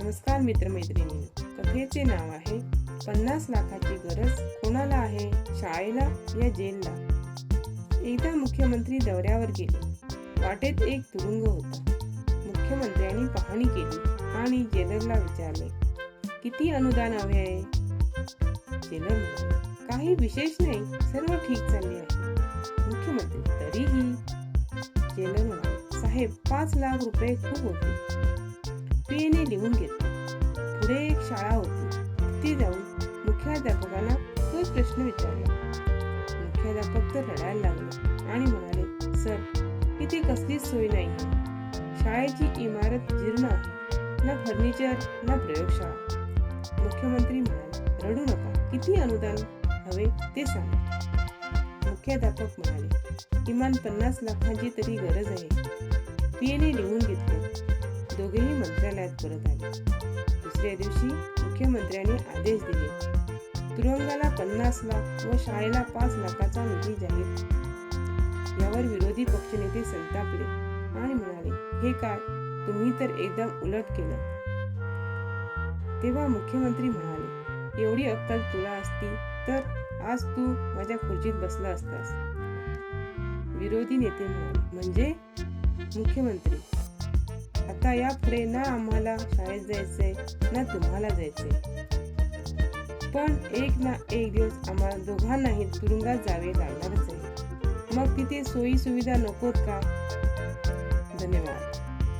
नमस्कार मित्रमैत्रिणी, कथेचे नाव आहे 50 लाखाची गरज कोणाला आहे, शाळेला या जेलला. एकदा मुख्यमंत्री दौऱ्यावर गेले. वाटेत एक तुरुंग होता. मुख्यमंत्र्यांनी पाहणी केली आणि जेलरला विचारले, किती अनुदान हवे आहे? जेलर म्हणाले, काही विशेष नाही, सर्व ठीक चालले आहे. मुख्यमंत्री, तरीही? जेलर म्हणाले, साहेब 5 लाख रुपये खूप होते. पीएने लिहून घेतले. पुढे एक शाळा होती. तिथे जाऊन मुख्याध्यापकांना तोच प्रश्न विचारला. मुख्याध्यापक तर रडायला लागले आणि म्हणाले, सर, इथे कसलीच सोय नाही. शाळेची इमारत जीर्ण आहे, ना फर्निचर ना प्रयोगशाळा. मुख्यमंत्री म्हणाले, रडू नका, किती अनुदान हवे ते सांगा. मुख्याध्यापक म्हणाले, किमान 50 लाखांची तरी गरज आहे. पीएने लिहून घेतले. दोघेही मंत्रालयात परत आले. दुसऱ्या दिवशी मुख्यमंत्र्यांनी आदेश दिले, तुरुंगाला 50 लाख व शाळेला 5 लाखाचा निधी जाहीर. यावर विरोधी पक्षनेते संतापले आणि म्हणाले, हे काय, तुम्ही तर एकदम उलट केलं. तेव्हा मुख्यमंत्री म्हणाले, एवढी अक्कल तुला असती तर आज तू माझ्या खुर्चीत बसला असतास. विरोधी नेते म्हणाले, म्हणजे? मुख्यमंत्री, आता यापुढे ना आम्हाला शाळेत जायचंय ना तुम्हाला जायचंय, पण एक ना एक दिवस आम्हाला दोघांनाही तुरुंगात जावे लागणारच आहे. मग तिथे सोयी सुविधा नकोत का? धन्यवाद.